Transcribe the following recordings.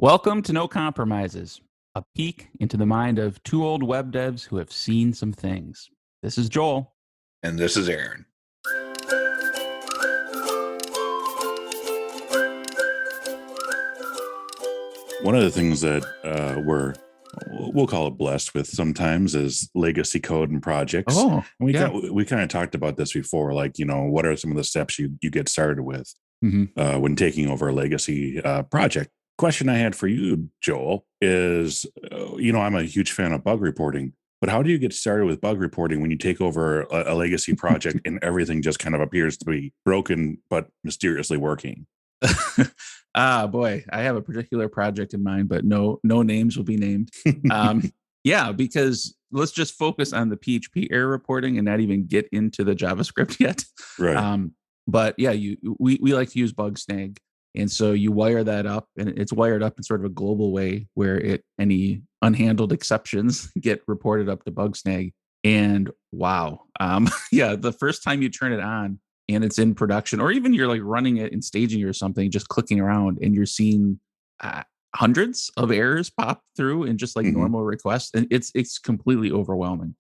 Welcome to No Compromises, a peek into the mind of two old web devs who have seen some things. This is Joel. And this is Aaron. One of the things that we'll call it blessed with sometimes is legacy code and projects. Oh, and we yeah. we kind of talked about this before, like, what are some of the steps you get started with Mhm. when taking over a legacy project? Question I had for you, Joel, is, I'm a huge fan of bug reporting, but how do you get started with bug reporting when you take over a legacy project and everything just kind of appears to be broken but mysteriously working? Boy, I have a particular project in mind, but no names will be named. Yeah, because let's just focus on the PHP error reporting and not even get into the JavaScript yet. Right. But yeah, we like to use Bugsnag, and so you wire that up, and it's wired up in sort of a global way where any unhandled exceptions get reported up to Bugsnag. And wow, yeah, the first time you turn it on and it's in production, or even you're like running it in staging or something, just clicking around, and you're seeing hundreds of errors pop through in just like normal requests, and it's completely overwhelming.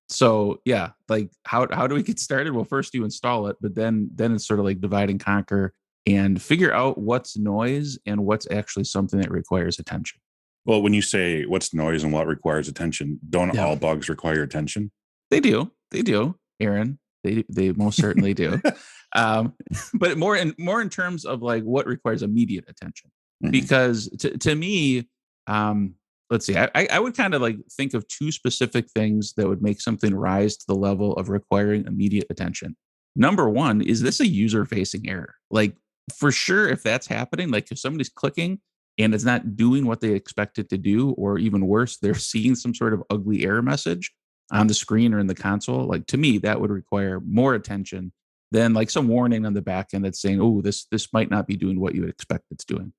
So yeah, like how do we get started? Well, first you install it, but then it's sort of like divide and conquer and figure out what's noise and what's actually something that requires attention. Well, when you say what's noise and what requires attention, don't Yeah. all bugs require attention? They do, Aaron. They most certainly do. But more in terms of like what requires immediate attention, because to me, let's see, I would kind of like think of two specific things that would make something rise to the level of requiring immediate attention. Number one, is this a user facing error? Like, for sure, if that's happening, like if somebody's clicking and it's not doing what they expect it to do, or even worse, they're seeing some sort of ugly error message on the screen or in the console, like to me, that would require more attention than like some warning on the back end that's saying, oh, this might not be doing what you would expect it's doing.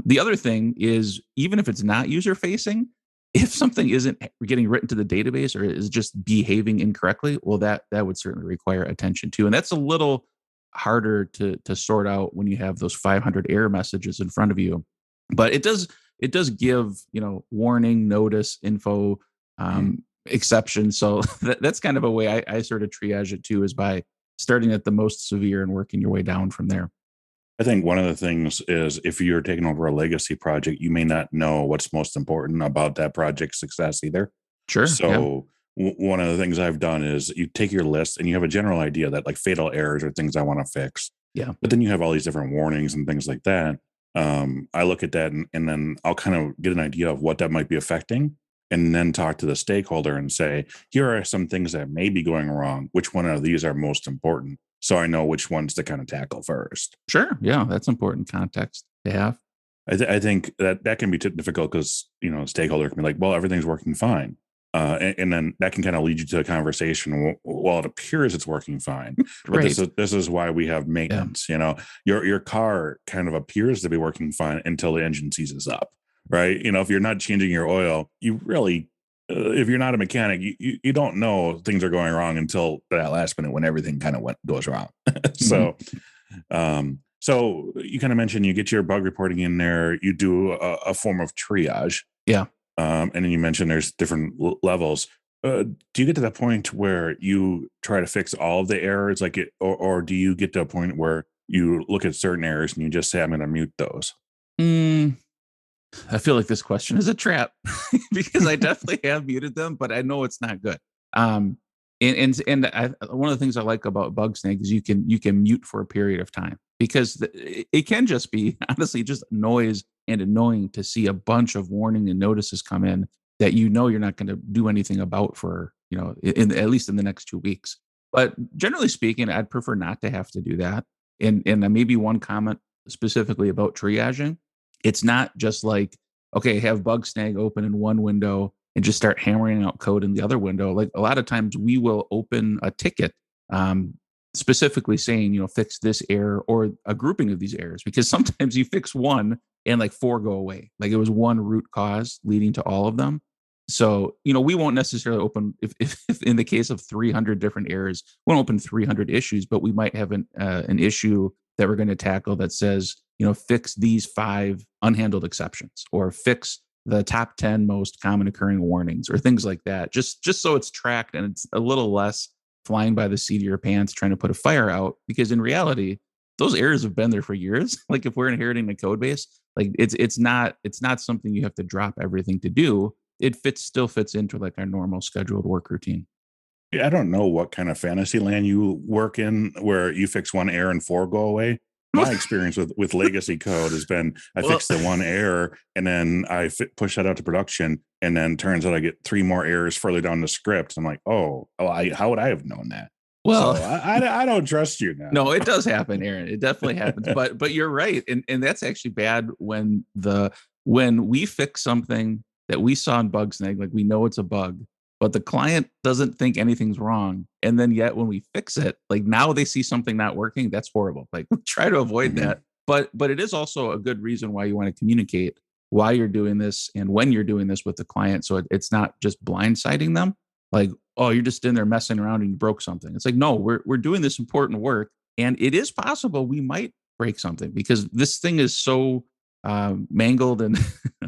The other thing is, even if it's not user facing, if something isn't getting written to the database or is just behaving incorrectly, well, that would certainly require attention too. And that's a little harder to sort out when you have those 500 error messages in front of you. But it does give, warning, notice, info, exception. So that's kind of a way I sort of triage it too, is by starting at the most severe and working your way down from there. I think one of the things is, if you're taking over a legacy project, you may not know what's most important about that project's success either. Sure. So one of the things I've done is you take your list and you have a general idea that like fatal errors are things I want to fix. Yeah. But then you have all these different warnings and things like that. I look at that and then I'll kind of get an idea of what that might be affecting, and then talk to the stakeholder and say, here are some things that may be going wrong. Which one of these are most important? So I know which ones to kind of tackle first. Sure. Yeah. That's important context to have. I think that can be difficult because, a stakeholder can be like, well, everything's working fine. And then that can kind of lead you to a conversation. Well, it appears it's working fine, but Right. this is why we have maintenance. Your car kind of appears to be working fine until the engine seizes up, right? If you're not changing your oil, you really, if you're not a mechanic, you don't know things are going wrong until that last minute when everything kind of goes wrong. So you kind of mentioned you get your bug reporting in there, you do a form of triage. Yeah. And then you mentioned there's different levels. Do you get to the point where you try to fix all of the errors, or do you get to a point where you look at certain errors and you just say, I'm going to mute those? I feel like this question is a trap because I definitely have muted them, but I know it's not good. And one of the things I like about Bugsnag is you can mute for a period of time, because it can just be honestly just noise and annoying to see a bunch of warning and notices come in that you're not going to do anything about for at least in the next 2 weeks. But generally speaking, I'd prefer not to have to do that. And maybe one comment specifically about triaging. It's not just like, okay, have Bugsnag open in one window and just start hammering out code in the other window. Like a lot of times we will open a ticket specifically saying, fix this error or a grouping of these errors, because sometimes you fix one and like 4 go away. Like it was one root cause leading to all of them. So, we won't necessarily open, if in the case of 300 different errors, we won't open 300 issues, but we might have an issue that we're going to tackle that says, fix these 5 unhandled exceptions, or fix the top 10 most common occurring warnings, or things like that. Just so it's tracked and it's a little less flying by the seat of your pants trying to put a fire out, because in reality, those errors have been there for years. Like if we're inheriting the code base, like it's not something you have to drop everything to do. It still fits into like our normal scheduled work routine. Yeah, I don't know what kind of fantasy land you work in where you fix one error and 4 go away. My experience with legacy code has been I Well, fix the one error and then I push that out to production, and then turns out I get 3 more errors further down the script. I'm like, how would I have known that? So well, I don't trust you now. no, it does happen, Aaron. It definitely happens. But you're right, and that's actually bad when we fix something that we saw in Bugsnag, like we know it's a bug, but the client doesn't think anything's wrong, and then yet when we fix it, like now they see something not working. That's horrible. Like try to avoid Mhm. that. But it is also a good reason why you want to communicate why you're doing this and when you're doing this with the client, so it's not just blindsiding them. Like, oh, you're just in there messing around and you broke something. It's like, no, we're doing this important work, and it is possible we might break something because this thing is so mangled and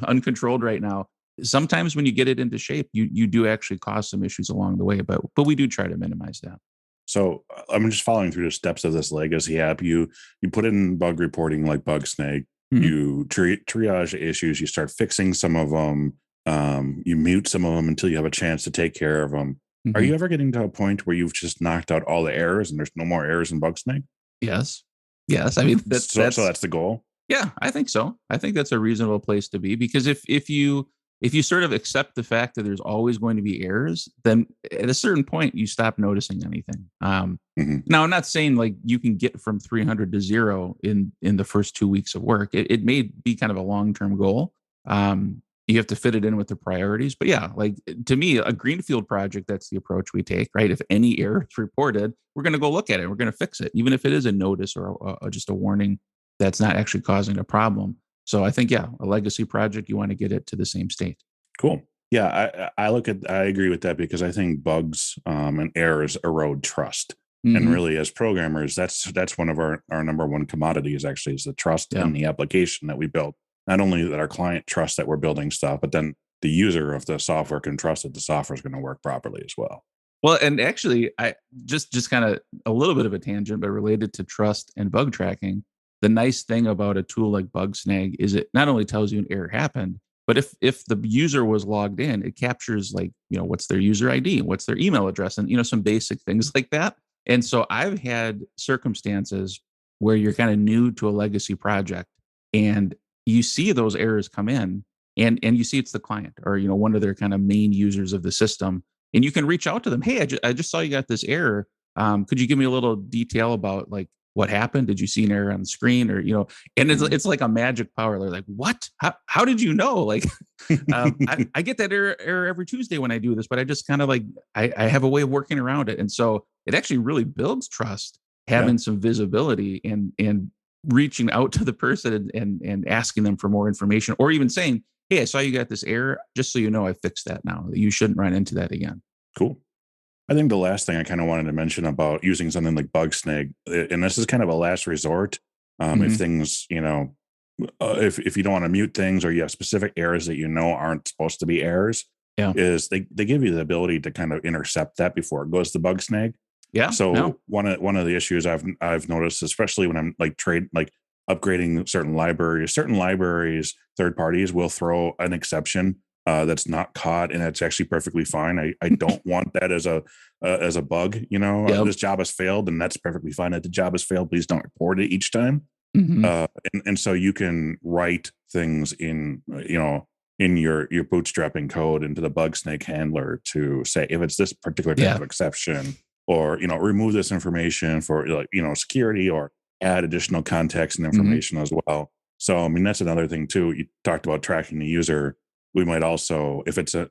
uncontrolled right now. Sometimes when you get it into shape, you do actually cause some issues along the way, but we do try to minimize that. So I'm just following through the steps of this legacy app. You put in bug reporting like Bugsnag. Mhm. You triage issues. You start fixing some of them. You mute some of them until you have a chance to take care of them. Are Mhm. you ever getting to a point where you've just knocked out all the errors and there's no more errors in Bugsnag? Yes, yes. I mean So that's the goal. yeah, I think so. I think that's a reasonable place to be, because if you sort of accept the fact that there's always going to be errors, then at a certain point you stop noticing anything. Mhm. Now, I'm not saying like you can get from 300 to 0 in the first 2 weeks of work. It may be kind of a long term goal. You have to fit it in with the priorities, but yeah, like to me, a greenfield project, that's the approach we take, right? If any error is reported, we're going to go look at it. We're going to fix it, even if it is a notice or just a warning that's not actually causing a problem. So I think, yeah, a legacy project, you want to get it to the same state. Cool. Yeah, I agree with that because I think bugs and errors erode trust. And Hmm. really, as programmers, that's one of our number one commodities. Actually, is the trust Yeah. in the application that we build. Not only that our client trusts that we're building stuff, but then the user of the software can trust that the software is going to work properly as well. Well, and actually, I just kind of a little bit of a tangent, but related to trust and bug tracking. The nice thing about a tool like Bugsnag is it not only tells you an error happened, but if the user was logged in, it captures like what's their user ID, what's their email address, and some basic things like that. And so I've had circumstances where you're kind of new to a legacy project, and you see those errors come in, and you see it's the client or one of their kind of main users of the system, and you can reach out to them. Hey, I just saw you got this error. Could you give me a little detail about like what happened? Did you see an error on the screen, or And it's Mhm. it's like a magic power. They're like, what? How did you know? Like, I get that error every Tuesday when I do this, but I just kind of like I have a way of working around it, and so it actually really builds trust Yeah. having some visibility and reaching out to the person and asking them for more information, or even saying, hey, I saw you got this error. Just so you know, I fixed that now. You shouldn't run into that again. Cool. I think the last thing I kind of wanted to mention about using something like Bugsnag, and this is kind of a last resort, if Hmm. things, if you don't want to mute things or you have specific errors that aren't supposed to be errors, Yeah. is they give you the ability to kind of intercept that before it goes to Bugsnag. Yeah. No. So one of the issues I've noticed, especially when I'm like upgrading certain libraries, third parties will throw an exception that's not caught, and it's actually perfectly fine. I don't want that as a bug. Yep. This job has failed, and that's perfectly fine. That the job has failed, please don't report it each time. Hmm. And so you can write things in your bootstrapping code into the bug snake handler to say if it's this particular type Yeah. of exception, or remove this information for like security, or add additional context and Hmm. information as well. So I mean that's another thing too. You talked about tracking the user. We might also, if it's a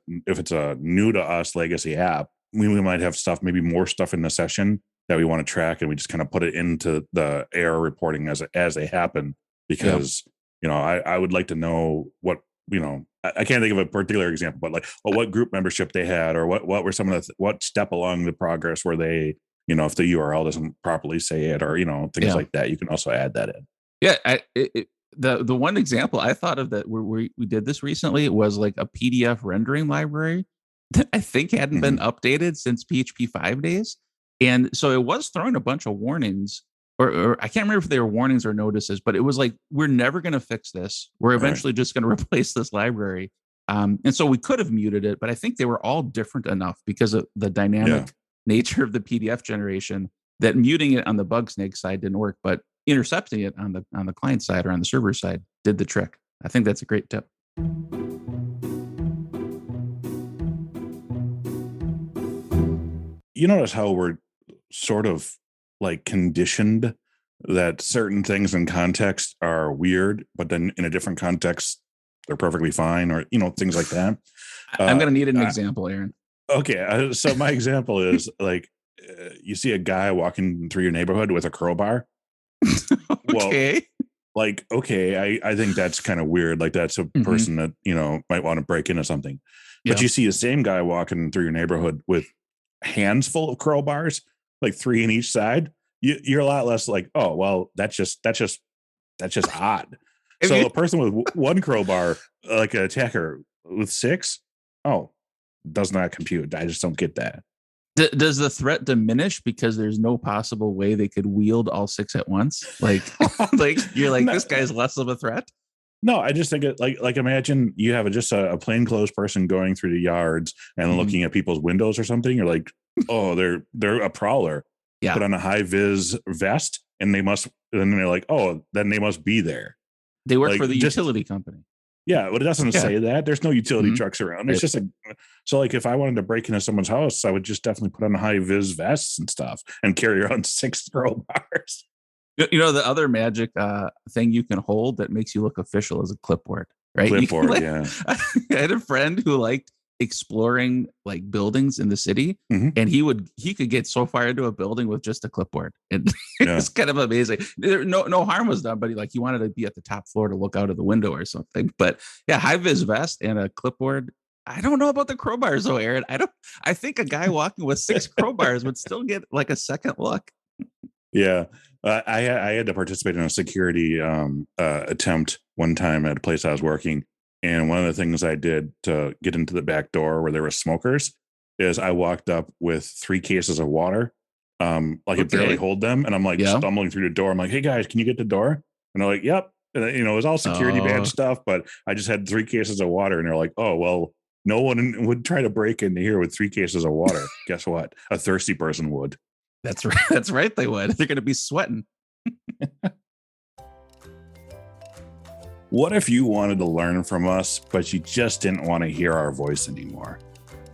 new to us legacy app, we might have stuff, maybe more stuff in the session that we want to track, and we just kind of put it into the error reporting as they happen. Yep. Because I would like to know what I can't think of a particular example, but like, well, what group membership they had, or what were some of what step along the progress were they, if the URL doesn't properly say it, or things Yeah. like that. You can also add that in. Yeah, the one example I thought of that we did this recently was like a PDF rendering library that I think hadn't been Mhm. updated since PHP 5 days. And so it was throwing a bunch of warnings, or I can't remember if they were warnings or notices, but it was like, we're never going to fix this. We're Right. eventually just going to replace this library. And so we could have muted it, but I think they were all different enough because of the Yeah. dynamic nature of the PDF generation that muting it on the Bugsnag side didn't work, but intercepting it on the client side or on the server side did the trick. I think that's a great tip. You notice how we're sort of like conditioned that certain things in context are weird, but then in a different context, they're perfectly fine, or, things like that. I'm Uh, going to need an I, example, Aaron. okay. So my example is like, you see a guy walking through your neighborhood with a crowbar. Well, Okay. like, okay, I think that's kind of weird. Like, that's a Hmm. person that, might want to break into something. But Yeah. you see the same guy walking through your neighborhood with hands full of crowbars, like 3 in each side. You're a lot less like, oh, well, that's just odd. Have So you a person with one crowbar, like an attacker with 6, oh, does not compute. I just don't get that. does the threat diminish because there's no possible way they could wield all 6 at once? Like, like you're like, No, this guy's less of a threat. no, I just think it like imagine you have just a plainclothes person going through the yards and Mhm. looking at people's windows or something. You're like, oh, they're a prowler. Yeah. Put on a high vis vest, and then they're like, oh, then they must be there. They work Like, for the just utility company. yeah, but it doesn't Yeah. say that. There's no utility Mhm. trucks around. It's Right. just so like if I wanted to break into someone's house, I would just definitely put on high vis vests and stuff and carry around 6 crowbars. The other magic thing you can hold that makes you look official is a clipboard, right? You can Clipboard, like, yeah. I had a friend who liked exploring like buildings in the city, Hmm. and he could get so far into a building with just a clipboard. And it Yeah. was kind of amazing. No harm was done, but he wanted to be at the top floor to look out of the window or something. But yeah, high vis vest and a clipboard. I don't know about the crowbars though, Aaron. I think a guy walking with 6 crowbars would still get like a second look. Yeah. I had to participate in a security attempt one time at a place I was working. And one of the things I did to get into the back door where there were smokers is I walked up with 3 cases of water. I could barely Okay. hold them. And I'm like Yeah. stumbling through the door. I'm like, hey guys, can you get the door? And they're like, yep. And it was all security badge Oh, stuff, but I just had 3 cases of water. And they're like, oh, well, no one would try to break into here with 3 cases of water. Guess what? A thirsty person would. that's right. That's right. They would. They're going to be sweating. What if you wanted to learn from us, but you just didn't want to hear our voice anymore?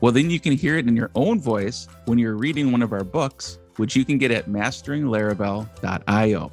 Well, then you can hear it in your own voice when you're reading one of our books, which you can get at masteringLaravel.io.